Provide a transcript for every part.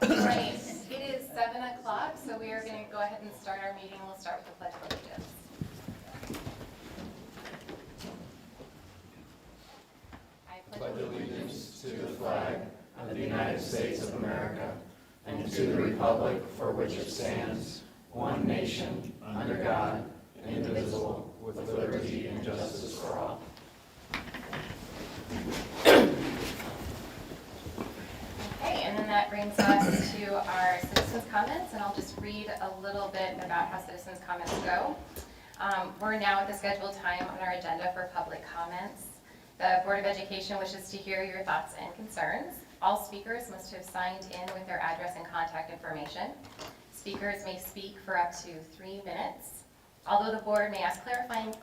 Right, it is 7 o'clock, so we are going to go ahead and start our meeting. We'll start with the Pledge of Allegiance. I pledge allegiance to the flag of the United States of America and to the republic for which it stands, one nation, under God, indivisible, with liberty and justice for all. Okay, and then that brings us to our citizens' comments, and I'll just read a little bit about how citizens' comments go. We're now at the scheduled time on our agenda for public comments. The Board of Education wishes to hear your thoughts and concerns. All speakers must have signed in with their address and contact information. Speakers may speak for up to 3 minutes. Although the board may ask clarifying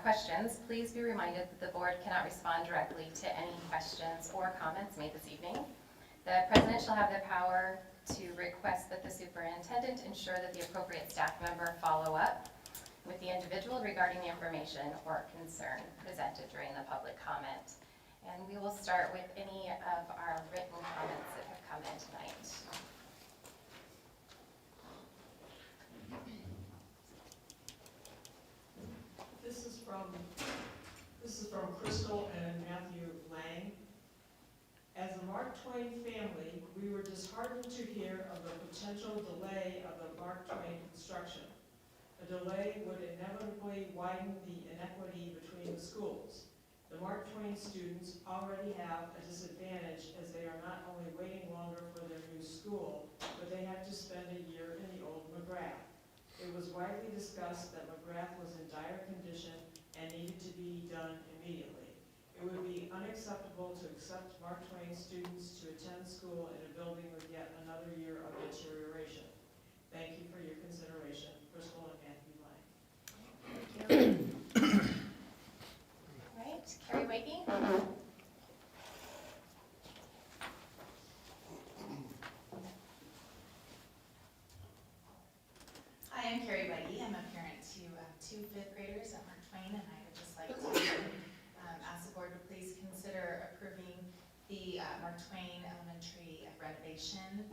questions, please be reminded that the board cannot respond directly to any questions or comments made this evening. The president shall have the power to request that the superintendent ensure that the appropriate staff member follow up with the individual regarding the information or concern presented during the public comment. And we will start with any of our written comments that have come in tonight. This is from Crystal and Matthew Lang. As a Mark Twain family, we were disheartened to hear of the potential delay of the Mark Twain construction. A delay would inevitably widen the inequity between the schools. The Mark Twain students already have a disadvantage as they are not only waiting longer for their new school, but they have to spend a year in the old McGrath. It was widely discussed that McGrath was in dire condition and needed to be done immediately. It would be unacceptable to accept Mark Twain students to attend school in a building with yet another year of deterioration. Thank you for your consideration. Crystal and Matthew Lang. Thank you. All right, Carrie Wakey. Hi, I'm Carrie Buddy. I'm a parent to 2 fifth graders at Mark Twain, and I would just like to ask the board to please consider approving the Mark Twain Elementary renovation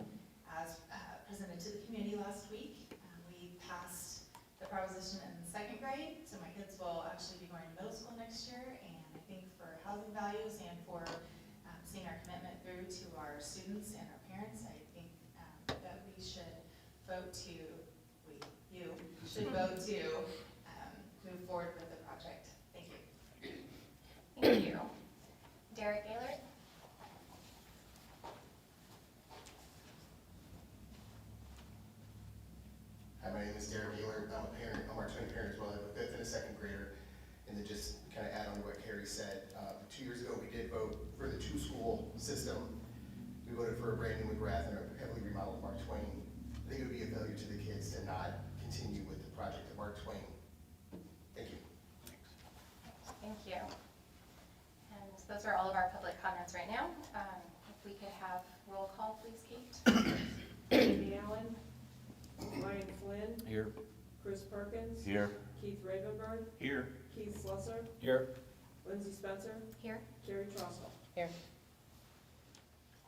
as presented to the community last week. We passed the proposition in the 2nd grade, so my kids will actually be going to middle school next year, and I think for housing values and for seeing our commitment through to our students and our parents, I think that we should vote to you should vote to move forward with the project. Thank you. Thank you. Derek Gaylord. Hi, my name is Derek Gaylord. I'm a parent, I'm a Mark Twain parent as well. I have a 5th and a 2nd grader. And to just kind of add on to what Carrie said, 2 years ago we did vote for the 2-school system. We voted for a brand new McGrath and a heavily remodeled Mark Twain. I think it would be a failure to the kids to not continue with the project at Mark Twain. Thank you. Thank you. And those are all of our public comments right now. If we could have roll call, please, Kate. Amy Allen. Ryan Flynn. Here. Chris Perkins. Here. Keith Ravenberg. Here. Keith Slusser. Here. Lindsay Spencer. Here. Carrie Trossel. Here.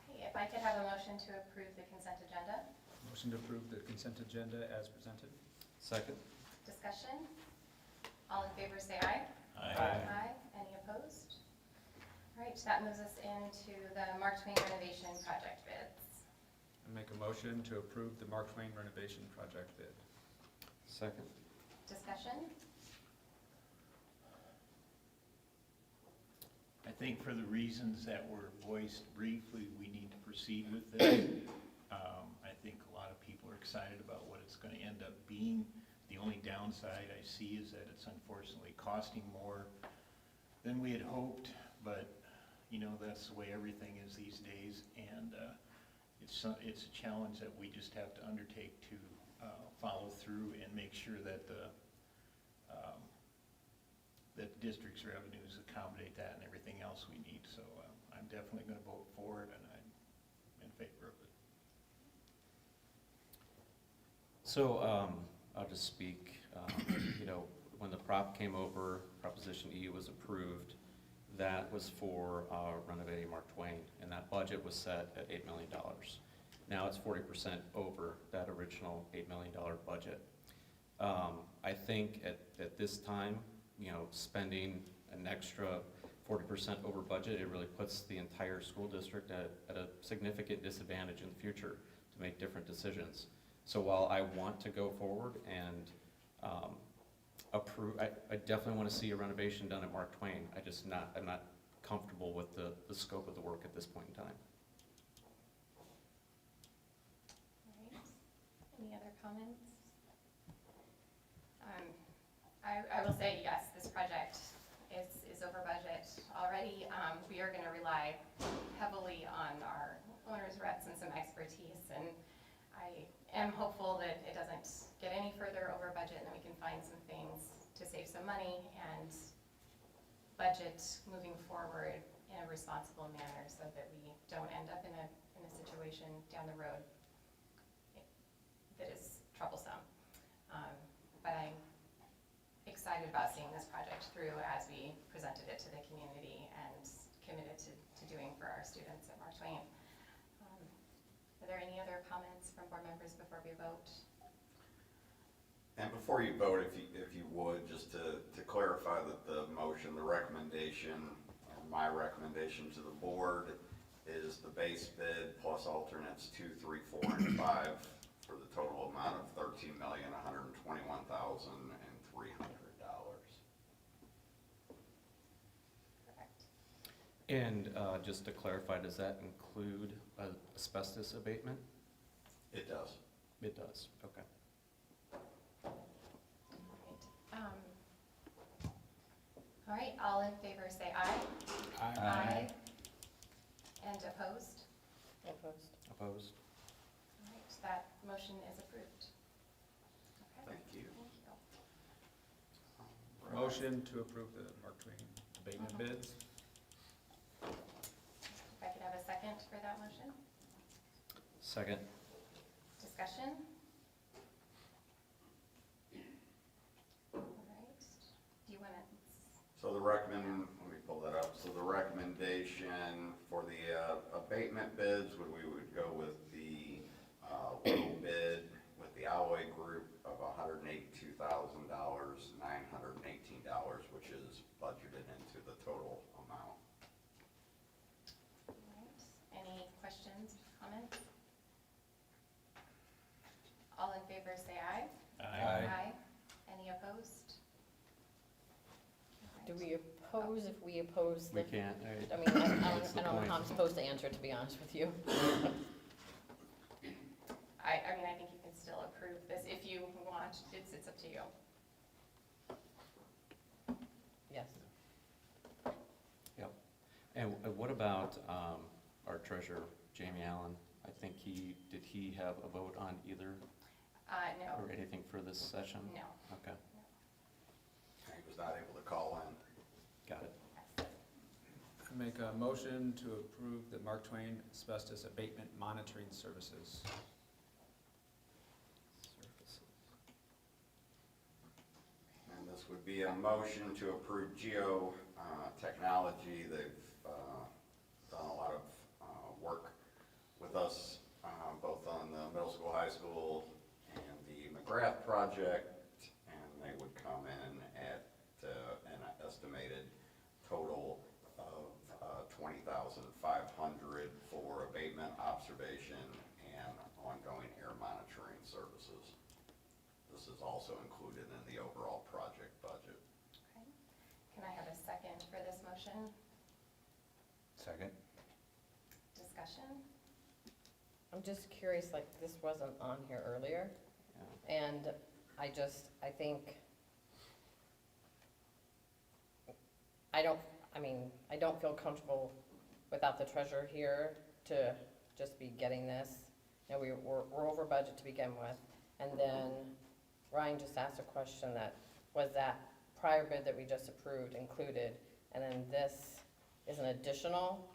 Okay, if I could have a motion to approve the consent agenda. Motion to approve the consent agenda as presented. Second. Discussion. All in favor say aye. Aye. Any opposed? All right, that moves us into the Mark Twain renovation project bids. I make a motion to approve the Mark Twain renovation project bid. Second. Discussion. I think for the reasons that were voiced briefly, we need to proceed with this. I think a lot of people are excited about what it's going to end up being. The only downside I see is that it's unfortunately costing more than we had hoped, but you know, that's the way everything is these days, and it's a challenge that we just have to undertake to follow through and make sure that the district's revenues accommodate that and everything else we need. So I'm definitely going to vote for it, and I'm in favor of it. So I'll just speak. You know, when the prop came over, Proposition E was approved. That was for renovating Mark Twain, and that budget was set at $8 million. Now it's 40% over that original $8 million budget. I think at this time, spending an extra 40% over budget, it really puts the entire school district at a significant disadvantage in the future to make different decisions. So while I want to go forward and approve, I definitely want to see a renovation done at Mark Twain. I'm not comfortable with the scope of the work at this point in time. All right. Any other comments? I will say, yes, this project is over budget already. We are going to rely heavily on our owners' reps and some expertise, and I am hopeful that it doesn't get any further over budget and that we can find some things to save some money and budget moving forward in a responsible manner so that we don't end up in a situation down the road that is troublesome. But I'm excited about seeing this project through as we presented it to the community and committed to doing for our students at Mark Twain. Are there any other comments from board members before we vote? And before you vote, if you would, just to clarify that the motion, the recommendation, or my recommendation to the board is the base bid plus alternates 2, 3, 4, and 5 for the total amount of $13,121,300. Correct. And just to clarify, does that include asbestos abatement? It does. It does, okay. All right, all in favor say aye. Aye. And opposed? Opposed. Opposed? All right, that motion is approved. Okay. Thank you. Thank you. Motion to approve the Mark Twain abatement bids. If I could have a second for that motion? Second. Discussion? All right, do you want to? So let me pull that up. So the recommendation for the abatement bids, we would go with the low bid with the Alloy Group of $182,918, which is budgeted into the total amount. All right, any questions, comments? All in favor say aye. Aye. Any opposed? All Do right. we oppose if we oppose the? We can't, right? I mean, I That's the don't know point. how I'm supposed to answer, to be honest with you. I mean, I think you can still approve this if you want, it's up to you. Yes. Yep. And what about our treasurer, Jamie Allen? I think did he have a vote on either No, or anything for this session? no. Okay, He was not able to call in. got it. I make a motion to approve the Mark Twain asbestos abatement monitoring services. And this would be a motion to approve Geo Technology. They've done a lot of work with us, both on the middle school, high school, and the McGrath project, and they would come in at an estimated total of $20,500 for abatement, observation, and ongoing air monitoring services. This is also included in the overall project budget. Okay. Can I have a second for this motion? Second. Discussion? I'm just curious, like, this wasn't on here earlier, Yeah. and I think, I don't feel comfortable without the treasurer here to just be getting this. You know, we're over budget to begin with, and then Ryan just asked a question was that prior bid that we just approved included, and then this is an additional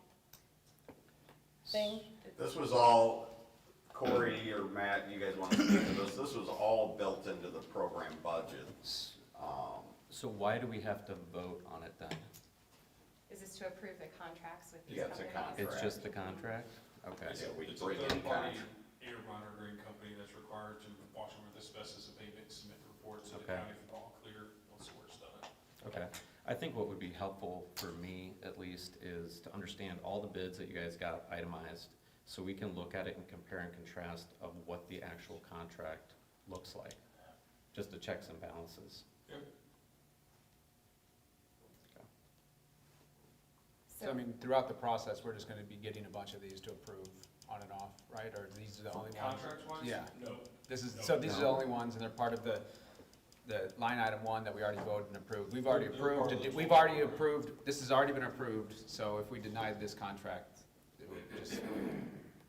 thing? This was all, Corey or Matt, you guys want to speak to this? This was all built into the program budget. So why do we have to vote on it then? Is this to approve the contracts with these Yeah, it's a companies? contract. It's just the contract? Okay. It's Yeah, we it's a bring in third-party contract. air monitoring company that's required to watch over the asbestos abatement, submit reports to the Okay. county for all clear, once the work's done. Okay. I think what would be helpful for me, at least, is to understand all the bids that you guys got itemized, so we can look at it and compare and contrast of what the actual contract looks like, just the checks and balances. Yep. Okay. So I mean, throughout the process, we're just gonna be getting a bunch of these to approve on and off, right? Or these are the only ones? Contract-wise? Yeah. No. This is, No. so these are the only ones, and they're part of the line item one that we already voted and approved. We've already They're part approved, of the we've already approved, this has already been approved, so if we denied this contract, it would just,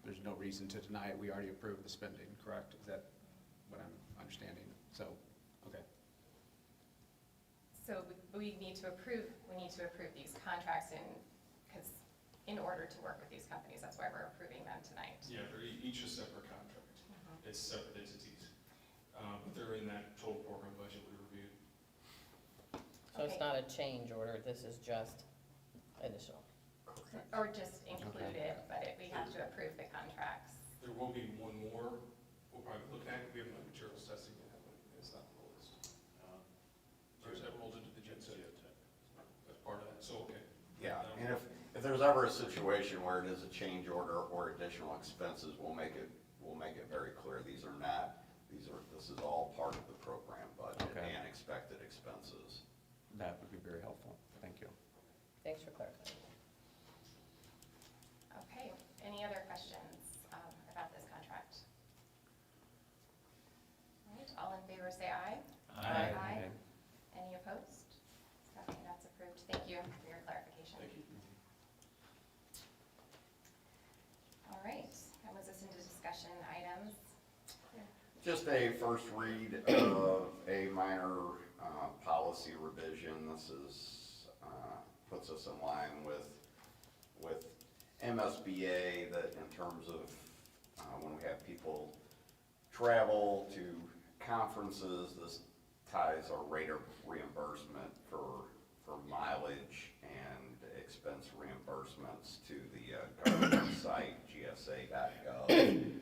there's no reason to deny it. We already approved the spending, correct? Is that what I'm understanding? So, okay. So we need to approve these contracts in order to work with these companies. That's why we're approving them tonight. Yeah, they're each a separate contract. It's separate entities. But they're in that total program budget we reviewed. So it's Okay. not a change order, this is just additional. Or just included, but we have to approve the contracts. There will be one more we'll probably look at. We haven't done materials testing yet, but it's not on the list. There's that rolled into the gen set. That's part of that, so, okay. Yeah, and if there's ever a situation where it is a change order or additional expenses, we'll make it very clear, this is all part of the program budget Okay. and expected expenses. That would be very helpful. Thank you. Thanks for clarifying. Okay, any other questions about this contract? All right, all in favor say aye. Aye. Aye. Any opposed? Okay, that's approved. Thank you for your clarification. Thank you. All right, that moves us into discussion items. Just a first read of a minor policy revision. This is, puts us in line with MSBA, that in terms of when we have people travel to conferences, this ties our rate of reimbursement for mileage and expense reimbursements to the government site, gsa.gov. We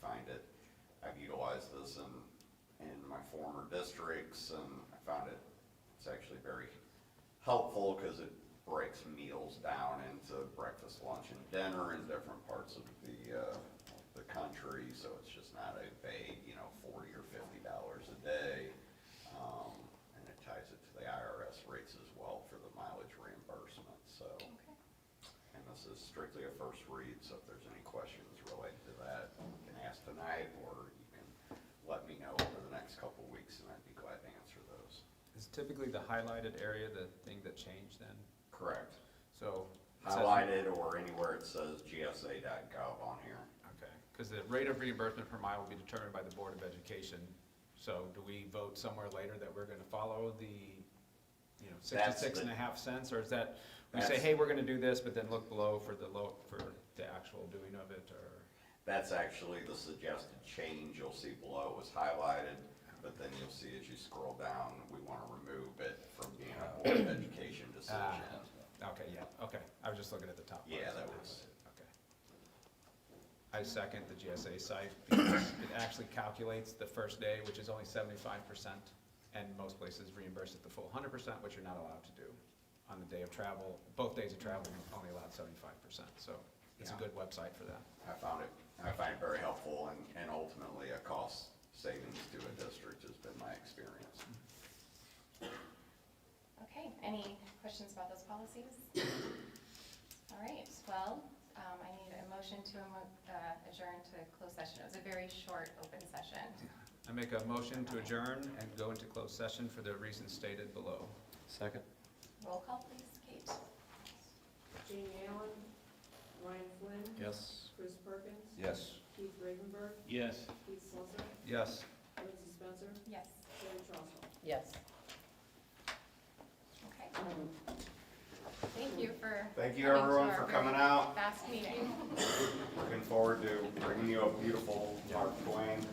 find it, I've utilized this in my former districts, and I found it's actually very helpful because it breaks meals down into breakfast, lunch, and dinner in different parts of the country, so it's just not a vague, $40 or $50 a day. And it ties it to the IRS rates as well for the mileage reimbursement, so. Okay. And this is strictly a first read, so if there's any questions related to that, you can ask tonight, or you can let me know over the next couple of weeks, and I'd be glad to answer those. Is typically the highlighted area the thing that changed then? Correct. So. it says- Highlighted or anywhere it says gsa.gov on here. Okay, because the rate of reimbursement per mile will be determined by the Board of Education. So do we vote somewhere later that we're gonna follow the, 66.5 cents? Or is that, we say, That's- hey, we're gonna do this, but then look below for the actual doing of it, or? That's actually the suggested change you'll see below was highlighted, but then you'll see as you scroll down, we want to remove it from being a Board of Education decision. Okay, yeah, okay. I was just looking at the top. part, Yeah, so that now was- Okay. I second the GSA site because it actually calculates the first day, which is only 75%, and most places reimburse it the full 100%, which you're not allowed to do. On the day of travel, both days of travel, you're only allowed 75%, so it's a Yeah. good website for that. I find it very helpful and ultimately a cost savings to a district has been my experience. Okay, any questions about those policies? All right, well, I need a motion to adjourn to closed session. It was a very short open session. I make a motion to adjourn and go into closed session for the reasons stated below. Second? Roll call, please, Kate. Jamie Allen, Ryan Flynn, Yes. Chris Perkins, Yes. Keith Ravenberg, Yes. Keith Slaughter, Yes. Lindsey Spencer, Yes, Terry Trostle. Yes. okay. Thank you for. Thank you coming to everyone our for very coming out. Fast meeting. Looking forward to bringing you a beautiful Mark Twain